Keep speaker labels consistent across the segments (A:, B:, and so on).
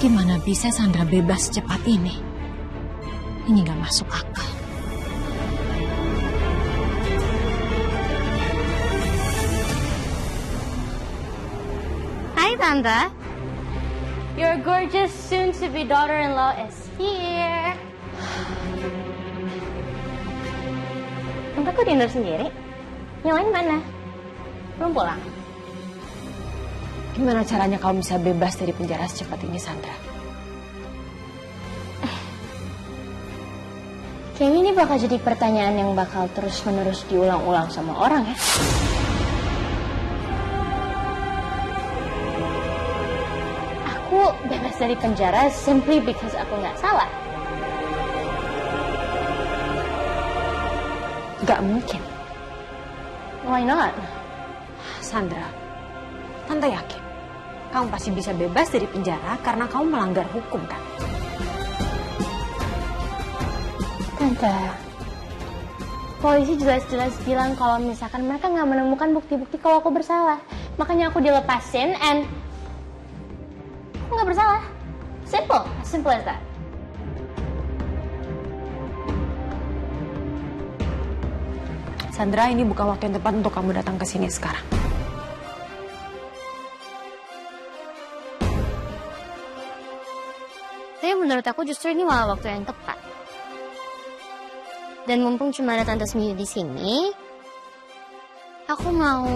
A: Gimana bisa Sandra bebas secepat ini? Ini gak masuk akal.
B: Hi, Tante. Your gorgeous soon-to-be daughter-in-law is here. Tante kok dinner sendiri? Yang lain mana? Belum pulang?
A: Gimana caranya kamu bisa bebas dari penjara secepat ini, Sandra?
B: Kayaknya ini bakal jadi pertanyaan yang bakal terus-menerus diulang-ulang sama orang ya. Aku bebas dari penjara simply because aku nggak salah.
A: Gak mungkin.
B: Why not?
A: Sandra, Tante yakin kamu pasti bisa bebas dari penjara karena kamu melanggar hukum, kan?
B: Tante, polisi jelas-jelas bilang kalau misalkan mereka nggak menemukan bukti-bukti kalau aku bersalah. Makanya aku dilepasin and aku nggak bersalah. Simple, as simple as that.
A: Sandra, ini bukan waktu yang tepat untuk kamu datang ke sini sekarang.
B: Tapi menurut aku justru ini malah waktu yang tepat. Dan mumpung cuma ada Tante sendiri di sini, aku mau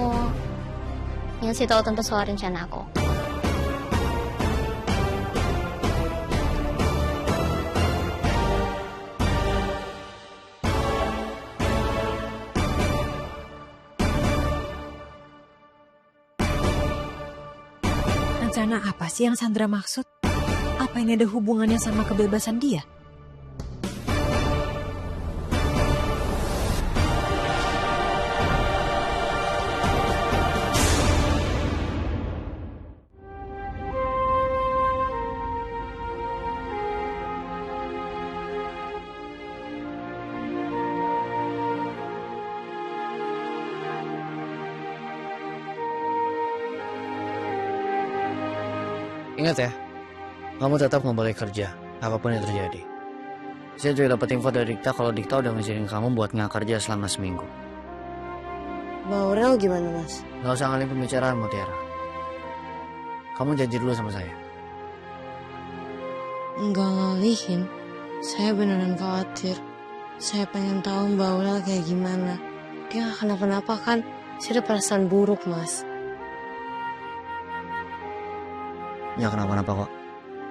B: ngasih tahu Tante soal rencana aku.
A: Rencana apa sih yang Sandra maksud? Apa ini ada hubungannya sama kebebasan dia?
C: Ingat ya, kamu tetap nggak boleh kerja, apapun yang terjadi. Saya juga dapat info dari Dikta kalau Dikta udah ngizinin kamu buat nggak kerja selama seminggu.
D: Mbak Aurel gimana, Mas?
C: Nggak usah ngalihin pembicaraan, Mutiara. Kamu janji dulu sama saya.
D: Enggak ngalihin. Saya beneran khawatir. Saya pengen tahu Mbak Aurel kayak gimana. Dia nggak kenapa-napa kan? Saya ada perasaan buruk, Mas.
C: Ya kenapa-napa kok.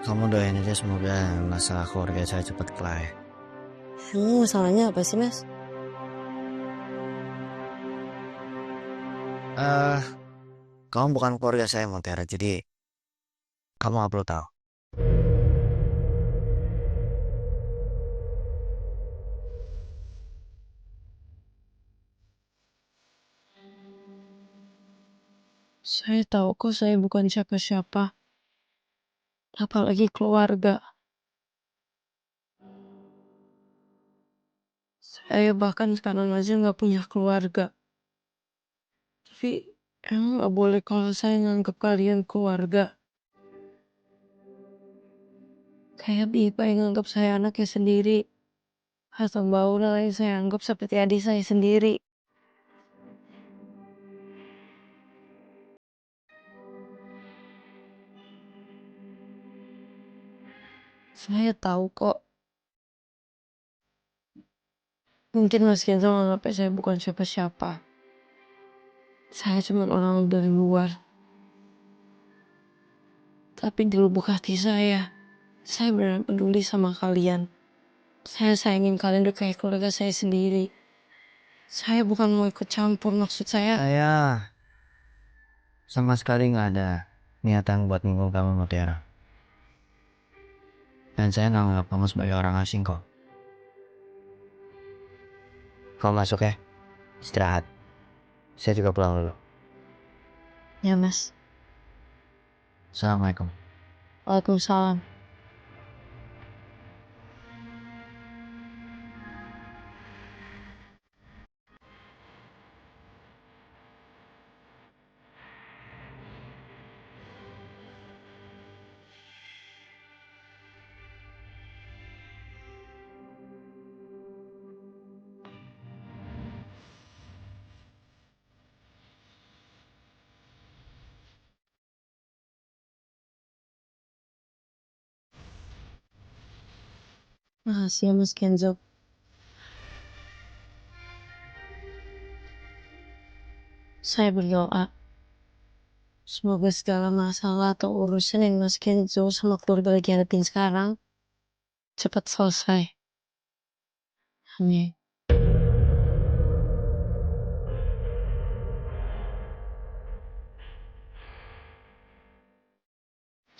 C: Kamu doain aja semoga masalah keluarga saya cepat kelar.
D: Emang masalahnya apa sih, Mas?
C: Kamu bukan keluarga saya, Mutiara, jadi kamu nggak perlu tahu.
D: Saya tahu kok saya bukan siapa-siapa. Apalagi keluarga. Saya bahkan sekarang aja nggak punya keluarga. Tapi emang nggak boleh kalau saya nganggap kalian keluarga. Kayak Bipa yang nganggap saya anaknya sendiri. Atau Mbak Aurel yang saya anggap seperti adik saya sendiri. Saya tahu kok. Mungkin Mas Kenzo menganggap saya bukan siapa-siapa. Saya cuma orang dari luar. Tapi di lubuk hati saya benar peduli sama kalian. Saya sayangin kalian udah kayak keluarga saya sendiri. Saya bukan mau ikut campur, maksud saya.
C: Saya sama sekali nggak ada niatan buat nyinggung kamu, Mutiara. Dan saya nggak anggap kamu sebagai orang asing kok. Kamu masuk ya, istirahat. Saya juga pulang dulu.
D: Ya, Mas.
C: Assalamualaikum.
D: Waalaikumsalam. Makasih ya Mas Kenzo. Saya berdoa semoga segala masalah atau urusan yang Mas Kenzo sama keluarga lagi hadapin sekarang cepat selesai. Amin.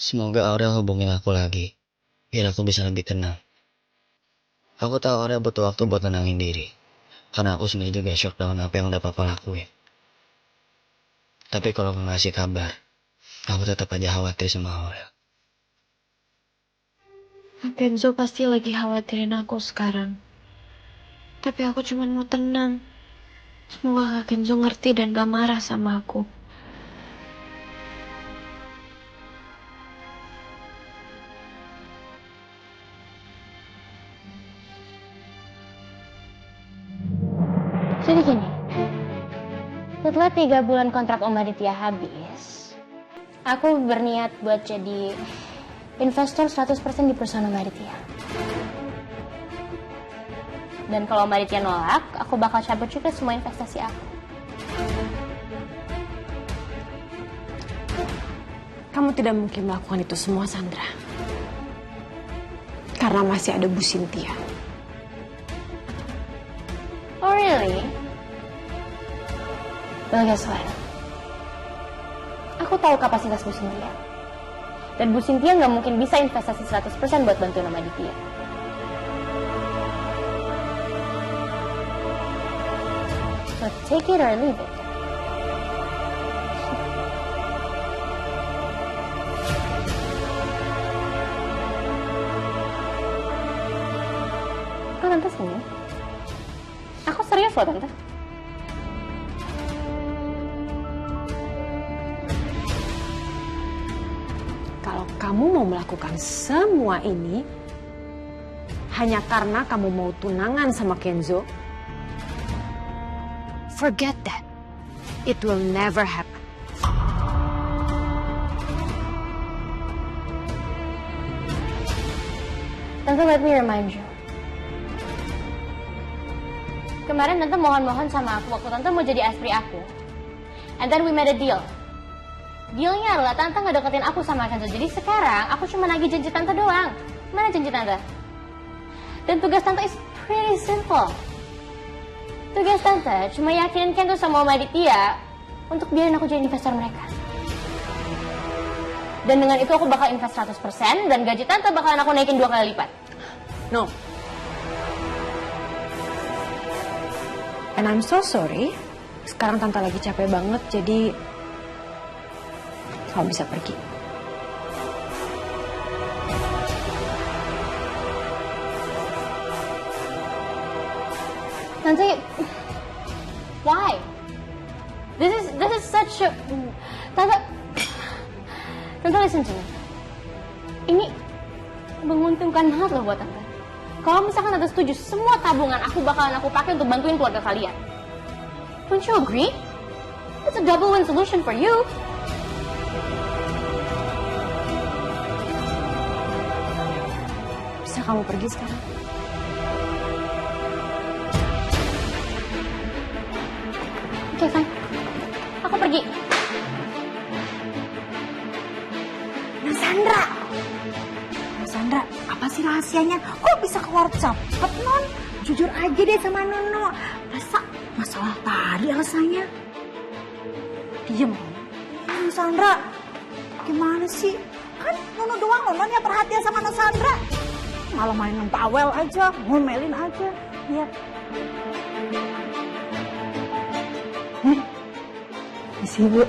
C: Semoga Aurel hubungin aku lagi, biar aku bisa lebih tenang. Aku tahu Aurel butuh waktu buat tenangin diri, karena aku sendiri juga shock dengan apa yang udah papa lakuin. Tapi kalau nggak ngasih kabar, aku tetap aja khawatir sama Aurel.
D: Kenzo pasti lagi khawatirin aku sekarang. Tapi aku cuma mau tenang. Semoga Kak Kenzo ngerti dan gak marah sama aku.
B: Jadi gini, setelah 3 bulan kontrak Om Aditya habis, aku berniat buat jadi investor 100% di perusahaan Om Aditya. Dan kalau Om Aditya nolak, aku bakal cabut juga semua investasi aku.
A: Kamu tidak mungkin melakukan itu semua, Sandra. Karena masih ada Bu Cynthia.
B: Oh really? Well, guess what? Aku tahu kapasitas Bu Cynthia. Dan Bu Cynthia nggak mungkin bisa investasi 100% buat bantuin Om Aditya. So take it or leave it. Kok Tante senyum? Aku serius loh, Tante.
A: Kalau kamu mau melakukan semua ini hanya karena kamu mau tunangan sama Kenzo, forget that. It will never happen.
B: Tante, let me remind you. Kemarin Tante mohon-mohon sama aku waktu Tante mau jadi istri aku. And then we made a deal. Dealnya adalah Tante nggak deketin aku sama Kenzo. Jadi sekarang aku cuma nagih janji Tante doang. Mana janji Tante? Dan tugas Tante is pretty simple. Tugas Tante cuma yakinin Kenzo sama Om Aditya untuk biarin aku jadi investor mereka. Dan dengan itu aku bakal invest 100% dan gaji Tante bakalan aku naikin 2 kali lipat.
A: No. And I'm so sorry. Sekarang Tante lagi capek banget, jadi kamu bisa pergi.
B: Tante, why? This is such a... Tante listen to me. Ini menguntungkan banget loh buat Tante. Kalau misalkan Tante setuju, semua tabungan aku bakalan aku pakai untuk bantuin keluarga kalian. Don't you agree? It's a double win solution for you.
A: Bisa kamu pergi sekarang?
B: Oke, fine. Aku pergi.
E: Sandra, apa sih rahasianya? Kok bisa keluar cepet, Non? Jujur aja deh sama Nono. Masa masalah tadi alasannya? Diem. Sandra, gimana sih? Kan Nono doang Non yang perhatian sama Non Sandra. Malah mainin tawel aja, ngomelin aja. Lihat. Isi, Bu.